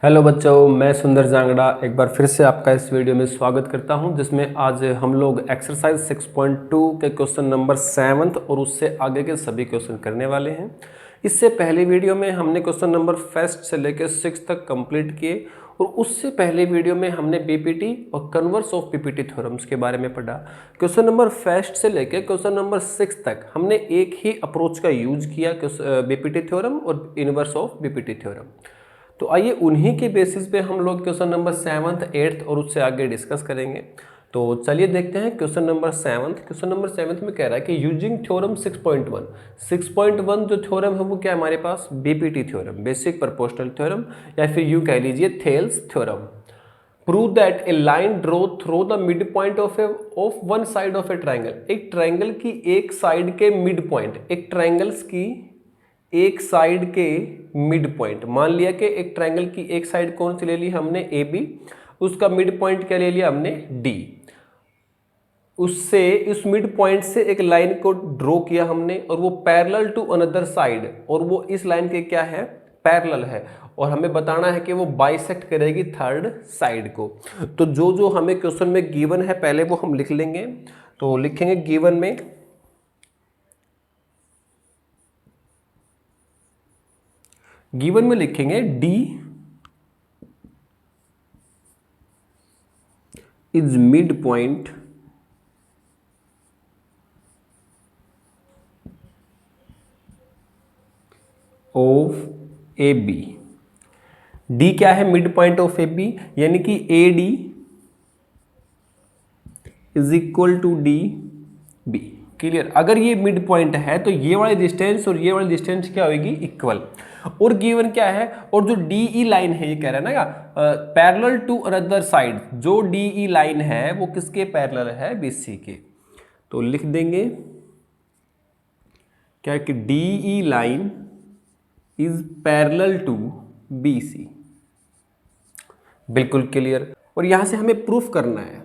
Hello बच्चों, मैं सुंदर जांगड़ा एक बार फिर से आपका इस वीडियो में स्वागत करता हूं, जिसमें आज हम लोग एक्सरसाइज 6.2 के क्वेश्चन नंबर 7 और उससे आगे के सभी क्वेश्चन करने वाले हैं। इससे पहले वीडियो में हमने क्वेश्चन नंबर फर्स्ट से लेकर 6 तक कंप्लीट किए और उससे पहले वीडियो में हमने बीपीटी और कन्वर्स ऑफ बीपीटी थ्योरम्स के बारे में पढ़ा। क्वेश्चन नंबर फर्स्ट से लेकर क्वेश्चन नंबर 6 तक हमने एक ही अप्रोच का यूज किया, बीपीटी थ्योरम और इनवर्स ऑफ बीपीटी थ्योरम। तो आइए उन्हीं के बेसिस पे हम लोग क्वेश्चन नंबर 7th 8th और उससे आगे डिस्कस करेंगे। तो चलिए देखते हैं question number 7th। Question number 7th में कह रहा है कि यूजिंग थ्योरम 6.1 जो थ्योरम है वो क्या है हमारे पास, BPT theorem, basic proportional theorem, या फिर यूं कह लीजिए Thales theorem. Prove that a line draw through the mid point of one side of a triangle. एक ट्राइंगल की एक साइड के मिड पॉइंट, एक ट्राइंगल्स की एक साइड के मिड पॉइंट, मान लिया कि एक ट्राइंगल की एक साइड कौन सी ले ली हमने, ए बी, उसका मिड पॉइंट क्या ले लिया हमने, डी। उससे इस मिड पॉइंट से एक लाइन को ड्रॉ किया हमने और वो पैरेलल टू अनदर साइड, और वो इस लाइन के क्या है, पैरेलल है, और हमें बताना है कि वो बाइसेक्ट करेगी थर्ड साइड को। तो जो जो हमें क्वेश्चन में गिवन है पहले वो हम लिख लेंगे। तो लिखेंगे गिवन में लिखेंगे D is mid point of A B. D क्या है, mid point of A B, यानी कि A D is equal to D B. Clear. अगर ये मिड पॉइंट है तो ये वाली डिस्टेंस और ये वाली डिस्टेंस क्या होगी, इक्वल। और गिवन क्या है, और जो डी ई लाइन है ये कह रहा है ना पैरेलल टू अनदर साइड, जो डी ई लाइन है वो किसके पैरेलल है, बीसी के। तो लिख देंगे क्या कि D E line is parallel to BC. बिल्कुल क्लियर। और यहां से हमें प्रूफ करना है,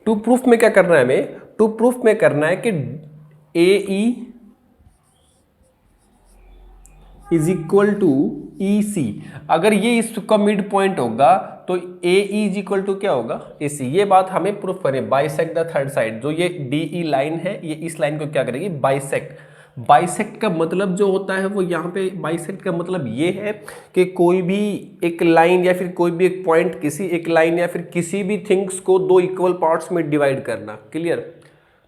टू प्रूफ में क्या करना है हमें, टू प्रूफ में करना है कि A E is equal to E सी। अगर ये इसका मिड पॉइंट होगा तो ए इज इक्वल टू क्या होगा, ए सी। ये बात हमें प्रूफ करें, बाइसेक्ट द थर्ड साइड। जो ये डी ई लाइन है ये इस लाइन को क्या करेगी, बाइसेक्ट। बाइसेक्ट का मतलब जो होता है वो यहाँ पे, बाइसेक्ट का मतलब ये है कि कोई भी एक लाइन या फिर कोई भी एक पॉइंट किसी एक लाइन या फिर किसी भी थिंग्स को दो इक्वल पार्ट्स में डिवाइड करना। क्लियर।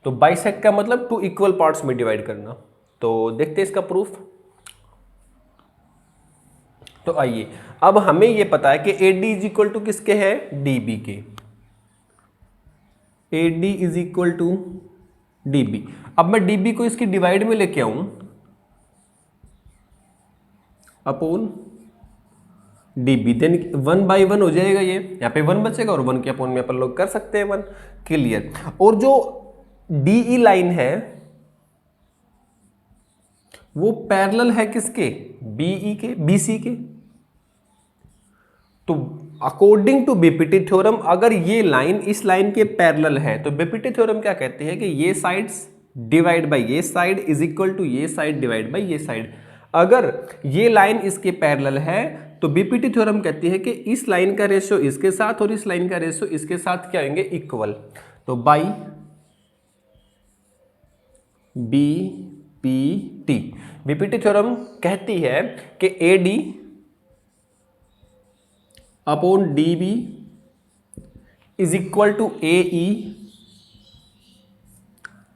तो बाइसेक्ट का मतलब टू इक्वल पार्ट्स में डिवाइड करना। तो देखते हैं इसका प्रूफ। तो आइए, अब हमें यह पता है कि A D is equal to किसके है, डी बी के। A D is equal to D B. अब मैं डी बी को इसकी डिवाइड में लेके आऊं अपोन डी बी, देन 1/1 हो जाएगा। ये यहाँ पे 1 बचेगा और 1 के अपोन में अपन लोग कर सकते हैं 1। क्लियर। और जो डी ई लाइन है वो पैरेलल है किसके, बीई के, बीसी के। तो अकॉर्डिंग टू बीपीटी थ्योरम अगर ये लाइन इस लाइन के पैरेलल है तो बीपीटी थ्योरम क्या कहते हैं कि ये साइड्स डिवाइड बाय ये साइड इज इक्वल टू ये साइड डिवाइड बाय ये साइड। अगर ये लाइन इसके पैरेलल है तो बीपीटी थ्योरम कहती है कि इस लाइन का रेशियो इसके साथ और इस लाइन का रेशियो इसके साथ क्या होंगे, इक्वल। तो by B P T, BPT theorem कहती है कि A D upon D B is equal to A E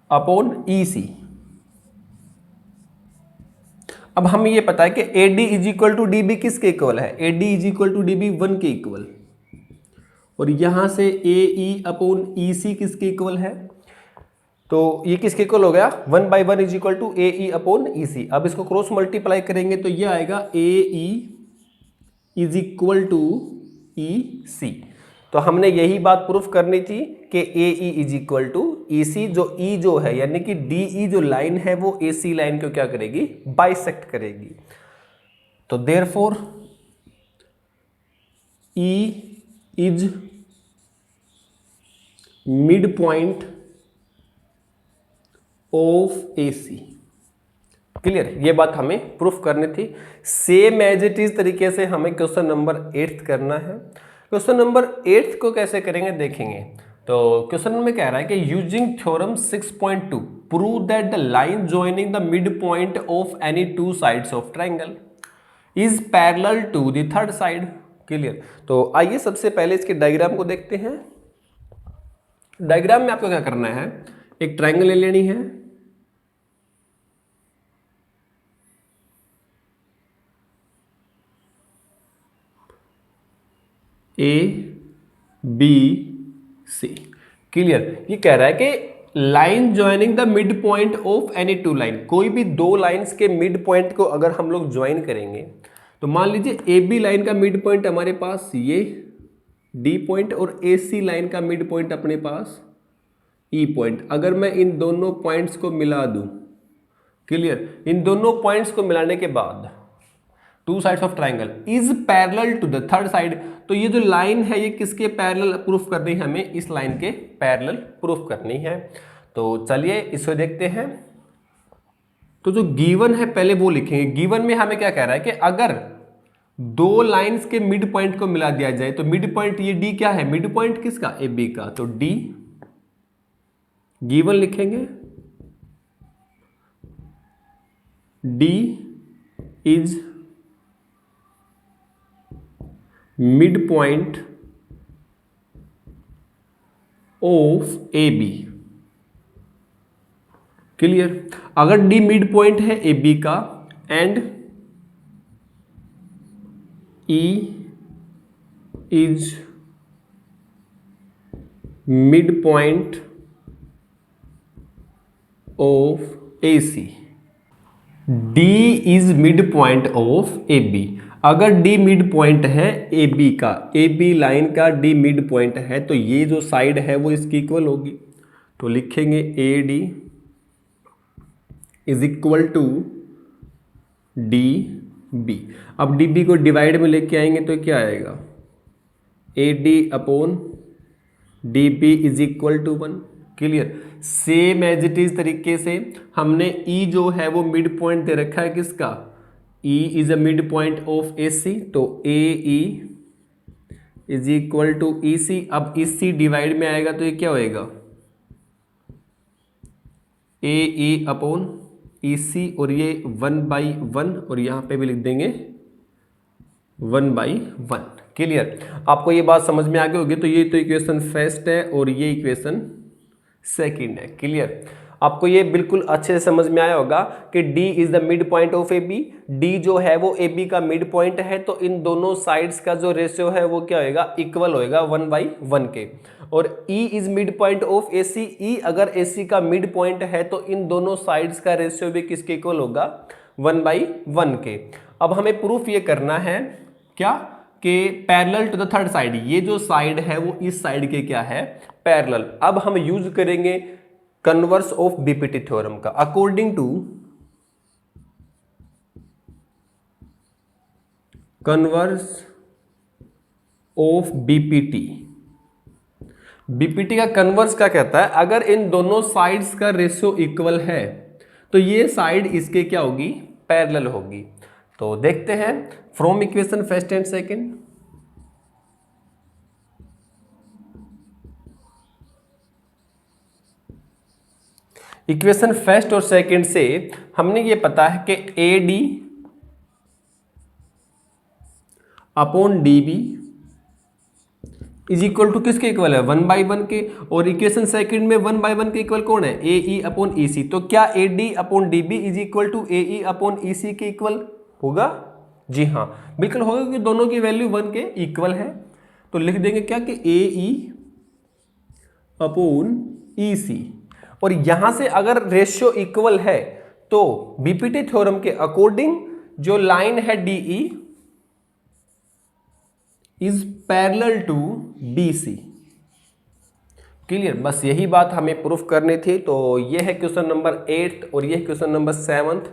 upon E C. अब हमें यह पता है कि A D is equal to D B किसके इक्वल है, A D is equal to D B 1 के इक्वल। और यहां से ए ई अपॉन ई सी किसके इक्वल है, तो ये किसके इक्वल हो गया, 1/1 is equal to A E upon E C. अब इसको क्रॉस मल्टीप्लाई करेंगे तो ये आएगा A E is equal to E C. तो हमने यही बात प्रूफ करनी थी कि A E is equal to E C. जो ई जो है यानी कि डी ई जो लाइन है वो ए सी लाइन को क्या करेगी, बाइसेक्ट करेगी। तो therefore E is mid point of A C. Clear, ये बात हमें प्रूफ करनी थी। सेम एज इट इज तरीके से हमें क्वेश्चन नंबर 8 करना है। क्वेश्चन नंबर 8 को कैसे करेंगे देखेंगे। तो क्वेश्चन में कह रहा है कि using theorem 6.2 prove that the line joining the mid point of any two sides of triangle is parallel to the third side. Clear, तो आइए सबसे पहले इसके डायग्राम को देखते हैं। डायग्राम में आपको क्या करना है, एक ट्राइंगल ले लेनी है, ए बी सी। क्लियर, ये कह रहा है कि line joining the mid point of any to line, कोई भी दो लाइंस के मिड पॉइंट को अगर हम लोग ज्वाइन करेंगे तो मान लीजिए ए बी लाइन का मिड पॉइंट हमारे पास ये डी पॉइंट और ए सी लाइन का मिड पॉइंट अपने पास ई पॉइंट। अगर मैं इन दोनों पॉइंट्स को मिला दूं, क्लियर, इन दोनों पॉइंट्स को मिलाने के बाद two sides of triangle is parallel to the third side, तो ये जो लाइन है ये किसके पैरेलल प्रूफ करनी है, हमें इस लाइन के पैरेलल प्रूफ करनी है। तो चलिए इसको देखते हैं। तो जो गिवन है पहले वो लिखेंगे। गिवन में हमें क्या कह रहा है कि अगर दो लाइंस के मिड पॉइंट को मिला दिया जाए, तो मिड पॉइंट ये डी क्या है, मिड पॉइंट किसका, ए बी का, तो डी गिवन लिखेंगे, D is mid point of A B. Clear, अगर डी मिड पॉइंट है ए बी का and E is mid point of A C, D is mid point of A B. अगर D mid point है A B का, A B line का D mid point है, तो ये जो साइड है वो इसकी इक्वल होगी। तो लिखेंगे A D is equal to D B. अब डी बी को डिवाइड में लेके आएंगे तो क्या आएगा, A D upon D B is equal to 1। Clear, same as it is तरीके से हमने ई जो है वो मिड पॉइंट दे रखा है किसका, E is a mid point of A C, तो A E is equal to E C. अब इस सी डिवाइड में आएगा तो ये क्या होएगा, ए ई अपॉन ई सी, और ये 1/1, और यहाँ पे भी लिख देंगे 1/1। क्लियर, आपको ये बात समझ में आ गई होगी। तो ये तो इक्वेशन फर्स्ट है और ये इक्वेशन सेकंड है। क्लियर, आपको ये बिल्कुल अच्छे से समझ में आया होगा कि D is the mid point of A B, D जो है वो ए बी का मिड पॉइंट है, तो इन दोनों साइड्स का जो रेशियो है वो क्या होएगा, इक्वल होएगा 1/1 के। और E is mid point of A C, E अगर ए सी का मिड पॉइंट है तो इन दोनों साइड्स का रेशियो भी किसके इक्वल होगा, 1/1 के। अब हमें प्रूफ ये करना है क्या, कि parallel to the third side, ये जो साइड है वो इस साइड के क्या है, पैरेलल। अब हम यूज करेंगे कन्वर्स ऑफ बीपीटी थ्योरम का। According to converse of BPT, BPT का कन्वर्स क्या कहता है, अगर इन दोनों साइड्स का रेशियो इक्वल है तो ये साइड इसके क्या होगी, पैरेलल होगी। तो देखते हैं from equation first and second. Equation first और सेकंड से हमने ये पता है कि A D upon D B is equal to किसके इक्वल है, 1/1 के। और इक्वेशन सेकंड में 1/1 के इक्वल कौन है, ए ई अपॉन ई सी। तो क्या A D upon D B is equal to A E upon E C के इक्वल होगा, जी हाँ बिल्कुल होगा, क्योंकि दोनों की वैल्यू 1 के इक्वल है। तो लिख देंगे क्या कि ए ई अपॉन ई सी, और यहां से अगर रेशियो इक्वल है तो बीपीटी थ्योरम के अकॉर्डिंग जो लाइन है D E is parallel to B C. Clear, बस यही बात हमें प्रूफ करनी थी। तो ये है क्वेश्चन नंबर 8 और ये है क्वेश्चन नंबर 7।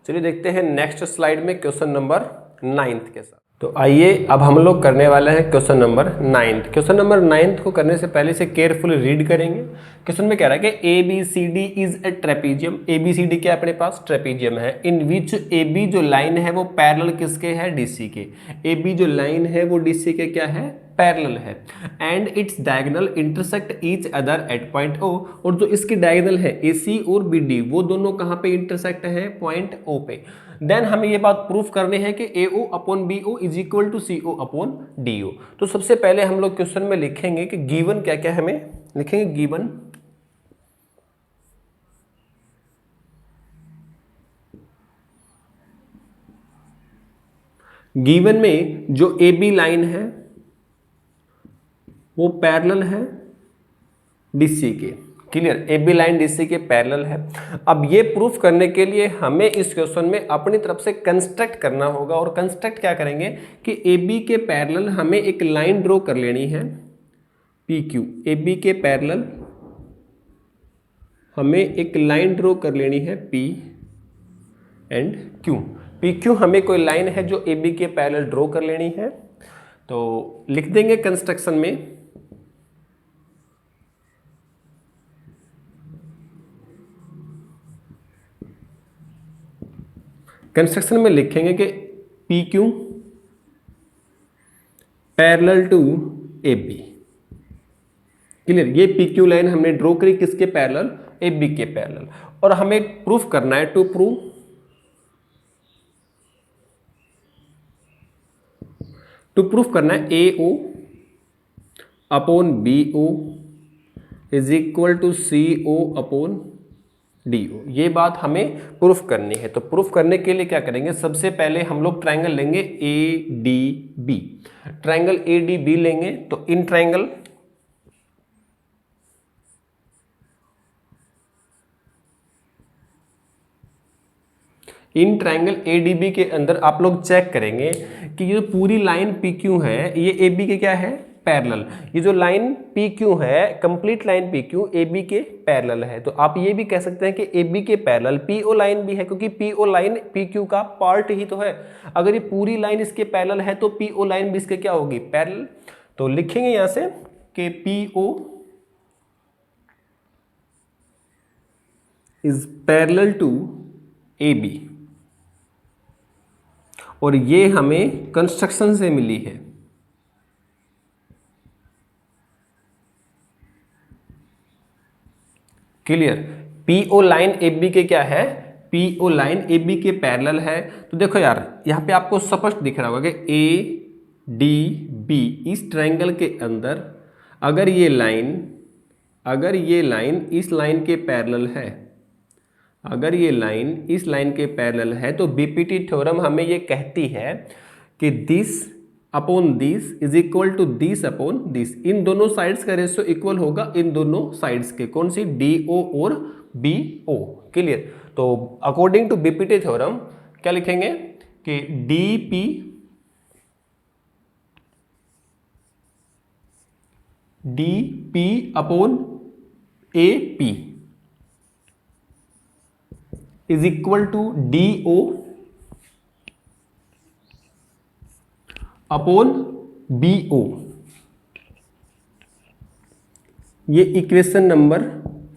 चलिए देखते हैं नेक्स्ट स्लाइड में क्वेश्चन नंबर 9 के साथ। तो आइए अब हम लोग करने वाले हैं क्वेश्चन नंबर 9। क्वेश्चन नंबर 9 को करने से पहले से केयरफुली रीड करेंगे। क्वेश्चन में कह रहा है कि A B C D is a trapezium. A B C D क्या अपने पास ट्रेपीजियम है। इन विच ए बी जो लाइन है वो पैरेलल किसके है, डीसी के। ए बी जो लाइन है वो डीसी के क्या है, पैरेलल है। And its diagonal intersect each other at point O. और जो इसकी डायगोनल है ए सी और बी डी वो दोनों कहाँ पे इंटरसेक्ट है, पॉइंट ओ पे। देन हमें ये बात प्रूफ करनी है कि A O upon B O is equal to C O upon D O. तो सबसे पहले हम लोग क्वेश्चन में लिखेंगे कि गिवन क्या क्या, हमें लिखेंगे गिवन में जो ए बी लाइन है वो पैरेलल है डीसी के। Clear, A B line DC के पैरेलल है। अब ये प्रूफ करने के लिए हमें इस क्वेश्चन में अपनी तरफ से कंस्ट्रक्ट करना होगा। और कंस्ट्रक्ट क्या करेंगे कि ए बी के पैरेलल हमें एक लाइन ड्रॉ कर लेनी है पी क्यू। ए बी के पैरेलल हमें एक लाइन ड्रॉ कर लेनी है P and Q. P Q हमें कोई लाइन है जो ए बी के पैरेलल ड्रॉ कर लेनी है। तो लिख देंगे कंस्ट्रक्शन में, कंस्ट्रक्शन में लिखेंगे कि P Q parallel to A B. Clear, ये पी क्यू लाइन हमने ड्रॉ करी किसके पैरेलल, ए बी के पैरेलल। और हमें प्रूफ करना है, टू प्रूफ करना है A O upon B O is equal to C O upon D O. ये बात हमें प्रूफ करनी है। तो प्रूफ करने के लिए क्या करेंगे, सबसे पहले हम लोग ट्रायंगल लेंगे A D B. Triangle A D B लेंगे तो इन ट्रायंगल ए डी बी के अंदर आप लोग चेक करेंगे कि ये पूरी लाइन पी क्यू है ये ए बी के क्या है, पैरेलल। ये जो लाइन पी क्यू है, complete line P Q A B के पैरेलल है। तो आप ये भी कह सकते हैं कि ए बी के पैरेलल पी ओ लाइन भी है, क्योंकि P O line P Q का पार्ट ही तो है। अगर ये पूरी लाइन इसके पैरेलल है तो पी ओ लाइन भी इसके क्या होगी, पैरेलल। तो लिखेंगे यहां से कि P O is parallel to A B. और ये हमें कंस्ट्रक्शन से मिली है। Clear, P O line A B के क्या है, P O line A B के पैरेलल है। तो देखो यार यहां पे आपको स्पष्ट दिख रहा होगा कि ए डी बी इस ट्रायंगल के अंदर अगर ये लाइन इस लाइन के पैरेलल है, अगर ये लाइन इस लाइन के पैरेलल है तो बीपीटी थ्योरम हमें ये कहती है कि this upon this is equal to this upon this. इन दोनों साइड्स का रेशियो इक्वल होगा इन दोनों साइड्स के, कौन सी, डी ओ और बी ओ। क्लियर, तो अकॉर्डिंग टू बीपीटी थ्योरम क्या लिखेंगे कि D P upon A P is equal to D O upon B O. ये इक्वेशन नंबर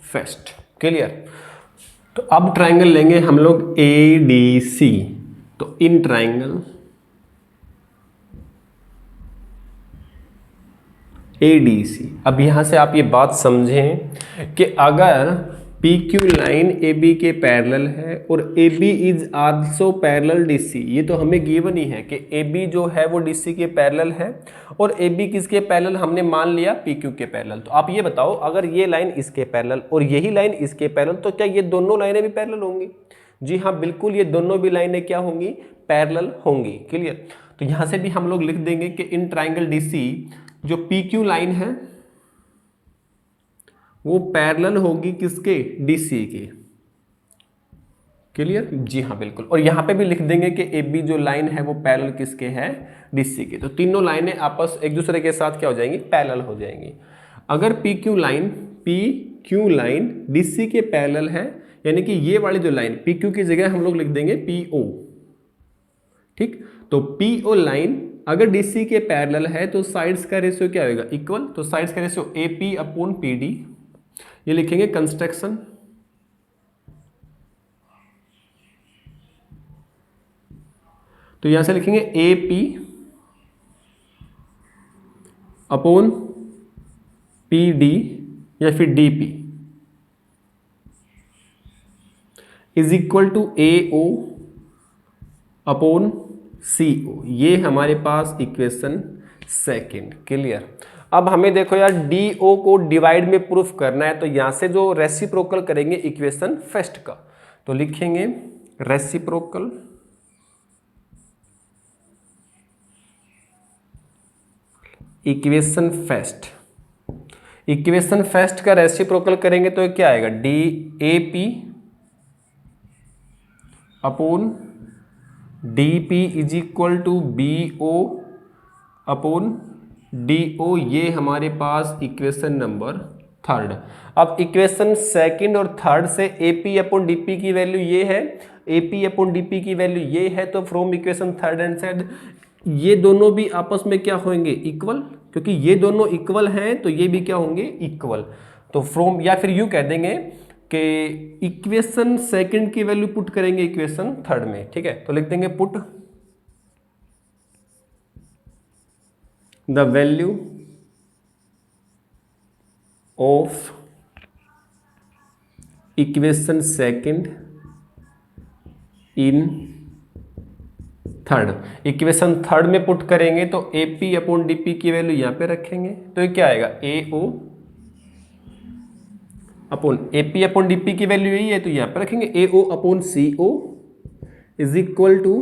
फर्स्ट। क्लियर, तो अब ट्रायंगल लेंगे हम लोग ए डी सी। तो इन ट्रायंगल ए डी सी, अब यहां से आप ये बात समझें कि अगर P Q line A B के पैरेलल है और A B is also parallel D C, ये तो हमें गिवन ही है कि ए बी जो है वो डी सी के पैरेलल है और ए बी किसके पैरेलल, हमने मान लिया पी क्यू के पैरेलल। तो आप ये बताओ अगर ये लाइन इसके पैरेलल और यही लाइन इसके पैरेलल तो क्या ये दोनों लाइनें भी पैरेलल होंगी? जी हाँ बिल्कुल, ये दोनों भी लाइनें क्या होंगी, पैरेलल होंगी। क्लियर, तो यहां से भी हम लोग लिख देंगे कि इन ट्राइंगल डी सी जो पी क्यू लाइन है वो पैरेलल होगी किसके, डीसी के। क्लियर, जी हाँ बिल्कुल। और यहां पे भी लिख देंगे कि ए बी जो लाइन है वो पैरेलल किसके है, डीसी के। तो तीनों लाइनें आपस एक दूसरे के साथ क्या हो जाएंगी, पैरेलल हो जाएंगी। अगर पी क्यू लाइन डीसी के पैरेलल है, यानी कि ये वाली जो लाइन पी क्यू की जगह हम लोग लिख देंगे पी ओ। ठीक, तो पी ओ लाइन अगर DC के पैरेलल है तो साइड्स का रेशियो क्या होगा, इक्वल। तो साइड्स का रेशियो AP अपॉन PD, ये लिखेंगे कंस्ट्रक्शन। तो यहां से लिखेंगे AP अपॉन PD या फिर DP is equal to AO upon CO। ये हमारे पास इक्वेशन सेकंड। क्लियर। अब हमें देखो यार DO को डिवाइड में प्रूफ करना है, तो यहां से जो रेसिप्रोकल करेंगे इक्वेशन फर्स्ट का, तो लिखेंगे reciprocal equation first. Equation first का रेसिप्रोकल करेंगे तो क्या आएगा, DAP upon DP is equal to BO upon DO। ये हमारे पास इक्वेशन नंबर थर्ड। अब इक्वेशन सेकंड और थर्ड से AP अपॉन DP की वैल्यू ये है, AP अपॉन DP की वैल्यू ये है, तो from equation third and side ये दोनों भी आपस में क्या होंगे, इक्वल। क्योंकि ये दोनों इक्वल हैं तो ये भी क्या होंगे, इक्वल। तो फ्रॉम, या फिर यूं कह देंगे कि इक्वेशन सेकंड की वैल्यू पुट करेंगे इक्वेशन थर्ड में। ठीक है, तो लिख देंगे put the value of equation second in third. Equation third में पुट करेंगे तो AP अपॉन DP की वैल्यू यहां पे रखेंगे, तो ये क्या आएगा, AO upon AP upon DP की वैल्यू यही है, तो यहां पे रखेंगे AO upon CO is equal to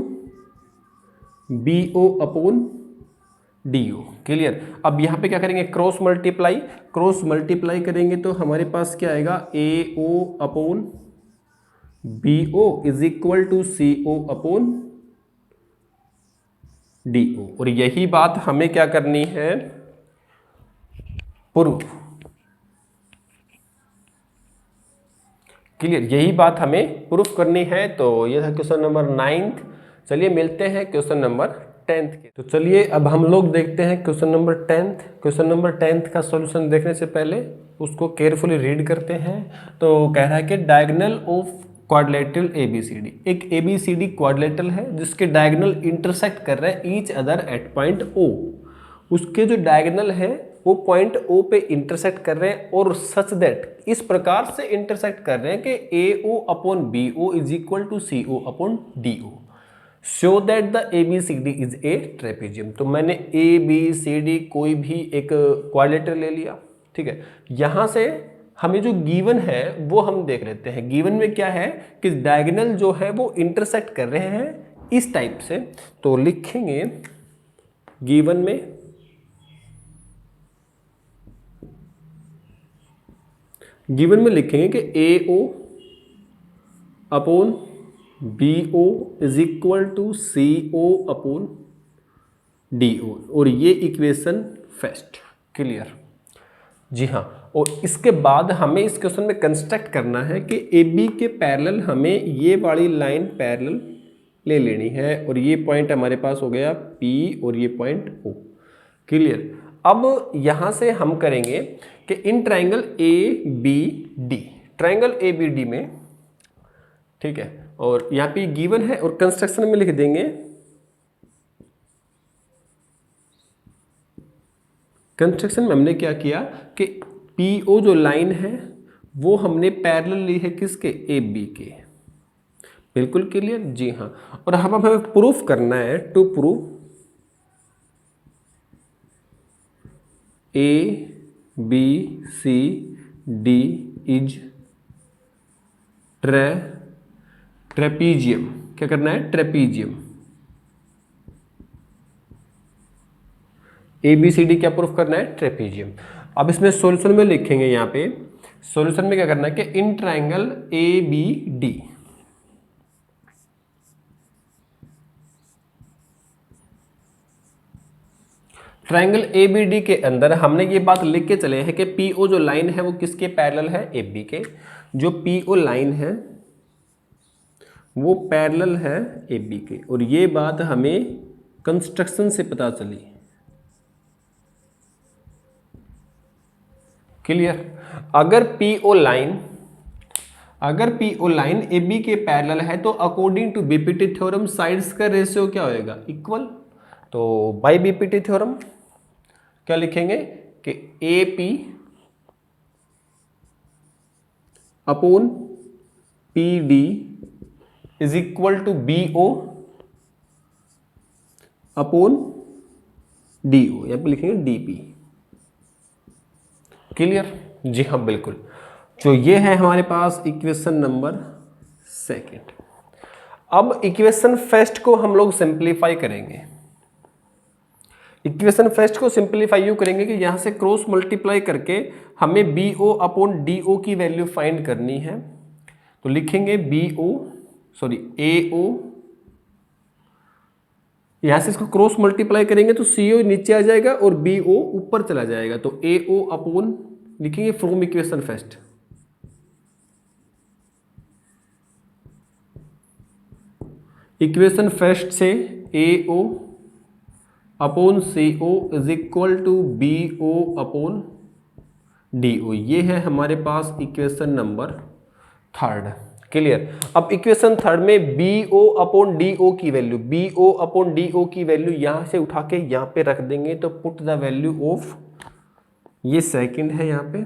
BO upon DO। Clear. अब यहां पे क्या करेंगे, क्रॉस मल्टीप्लाई। क्रॉस मल्टीप्लाई करेंगे तो हमारे पास क्या आएगा, AO upon BO is equal to CO upon DO। और यही बात हमें क्या करनी है, प्रूफ। क्लियर, यही बात हमें प्रूफ करनी है। तो ये था क्वेश्चन नंबर 9। चलिए मिलते हैं क्वेश्चन नंबर 10 के। तो चलिए अब हम लोग देखते हैं क्वेश्चन नंबर 10। क्वेश्चन नंबर 10 का सॉल्यूशन देखने से पहले उसको केयरफुली रीड करते हैं। तो कह रहा है कि डायगोनल ऑफ क्वाड्रिलेटरल ABCD, एक ABCD क्वाड्रिलेटरल है जिसके डायगोनल इंटरसेक्ट कर रहे हैं each other at point O। उसके जो डायगोनल है वो पॉइंट O पे इंटरसेक्ट कर रहे हैं, और सच दैट इस प्रकार से इंटरसेक्ट कर रहे हैं कि AO upon BO is equal to CO upon DO, show that the ABCD is a trapezium. तो मैंने ABCD कोई भी एक क्वाड्रिलेटरल ले लिया। ठीक है, यहां से हमें जो गिवन है वो हम देख लेते हैं। गिवन में क्या है कि डायगोनल जो है वो इंटरसेक्ट कर रहे हैं इस टाइप से। तो लिखेंगे गिवन में लिखेंगे कि AO upon BO is equal to CO upon DO, और ये इक्वेशन फर्स्ट। क्लियर। जी हाँ, और इसके बाद हमें इस क्वेश्चन में कंस्ट्रक्ट करना है कि AB के पैरेलल हमें ये वाली लाइन पैरेलल ले लेनी है, और ये पॉइंट हमारे पास हो गया P और ये पॉइंट O। क्लियर। अब यहाँ से हम करेंगे कि in triangle ABD, triangle ABD में, ठीक है, और यहाँ पे गिवन है और कंस्ट्रक्शन में लिख देंगे, कंस्ट्रक्शन में हमने क्या किया कि PO जो लाइन है वो हमने पैरेलल ली है किसके, AB के। बिल्कुल क्लियर। जी हाँ, और हम हमें प्रूफ करना है, to proof ABCD is trapezium. क्या करना है, ट्रेपीजियम। ABCD क्या प्रूफ करना है, ट्रेपीजियम। अब इसमें सॉल्यूशन में लिखेंगे, यहाँ पे सॉल्यूशन में क्या करना है कि in triangle ABD, triangle ABD के अंदर हमने ये बात लिख के चले हैं कि PO जो लाइन है वो किसके पैरेलल है, AB के। जो PO लाइन है वो पैरेलल है AB के, और ये बात हमें कंस्ट्रक्शन से पता चली। क्लियर। अगर पीओ लाइन ए बी के पैरेलल है तो according to BPT theorem sides का रेशियो क्या होएगा, इक्वल। तो बाय बीपीटी थ्योरम क्या लिखेंगे कि A P upon P D is equal to B O upon D O, यहां पे लिखेंगे डीपी। क्लियर। जी हाँ बिल्कुल। तो ये है हमारे पास इक्वेशन नंबर सेकंड। अब इक्वेशन फर्स्ट को हम लोग सिंप्लीफाई करेंगे। इक्वेशन फर्स्ट को सिंप्लीफाई यूं करेंगे कि यहां से क्रॉस मल्टीप्लाई करके हमें B O upon D O की वैल्यू फाइंड करनी है। तो लिखेंगे ए ओ, यहां से इसको क्रॉस मल्टीप्लाई करेंगे तो सी ओ नीचे आ जाएगा और बी ओ ऊपर चला जाएगा। तो ए ओ अपॉन लिखेंगे from equation first, equation first से A O upon C O is equal to B O upon D O. ये है हमारे पास इक्वेशन नंबर थर्ड। क्लियर। अब इक्वेशन थर्ड में B O upon D O की value, B O upon D O की value यहां से उठा के यहां पे रख देंगे। तो पुट द वैल्यू ऑफ, ये सेकंड है, यहां पे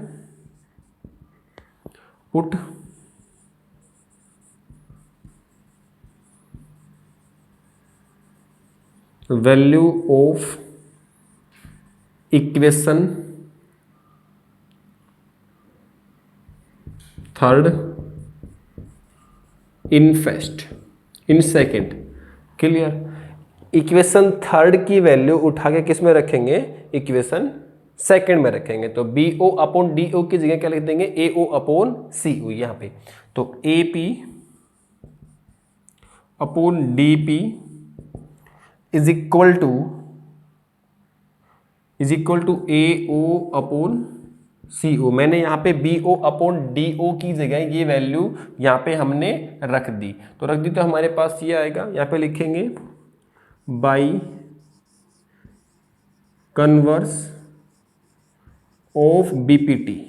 put value of equation third in first, in second. Clear. Equation third की वैल्यू उठा के किस में रखेंगे, इक्वेशन सेकंड में रखेंगे। तो B O upon D O की जगह क्या लिख देंगे, ए ओ अपॉन सी ओ यहां पे। तो A P upon D P is equal to A O upon C O. मैंने यहाँ पे B O upon D O की जगह ये वैल्यू यहाँ पे हमने रख दी। तो रख दी तो हमारे पास ये आएगा, यहाँ पे लिखेंगे by converse of BPT.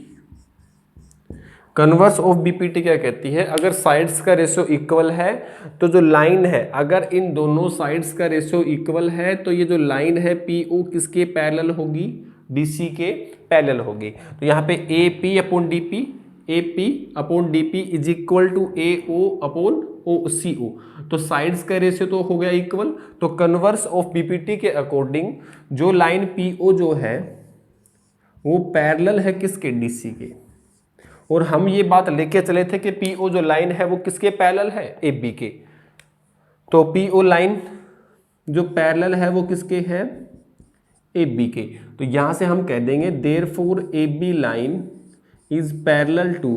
Converse of BPT क्या कहती है, अगर साइड्स का रेशियो इक्वल है तो जो लाइन है, अगर इन दोनों साइड्स का रेशियो इक्वल है तो ये जो लाइन है पीओ किसके पैरेलल होगी, डीसी के पैरेलल होगी। तो यहाँ पे A P upon D P, A P upon D P is equal to A O upon O C O. तो साइड्स का रेशियो तो हो गया इक्वल। तो कन्वर्स ऑफ बीपीटी के अकॉर्डिंग जो लाइन पीओ जो है वो पैरेलल है किसके, डीसी के। और हम ये बात लेके चले थे कि पीओ जो लाइन है वो किसके पैरेलल है, ए बी के। तो पीओ लाइन जो पैरेलल है वो किसके है, ए बी के। तो यहां से हम कह देंगे therefore A B line is parallel to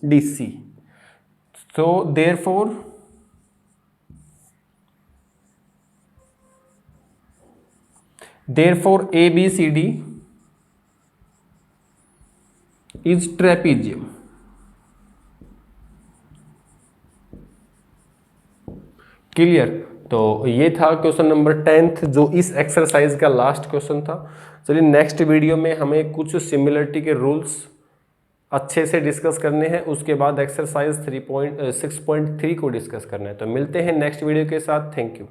DC. तो therefore A B C D is trapezium. Clear. तो ये था क्वेश्चन नंबर 10th जो इस एक्सरसाइज का लास्ट क्वेश्चन था। चलिए नेक्स्ट वीडियो में हमें कुछ सिमिलरिटी के रूल्स अच्छे से डिस्कस करने हैं, उसके बाद एक्सरसाइज 6.3 को डिस्कस करना है। तो मिलते हैं नेक्स्ट वीडियो के साथ। Thank you.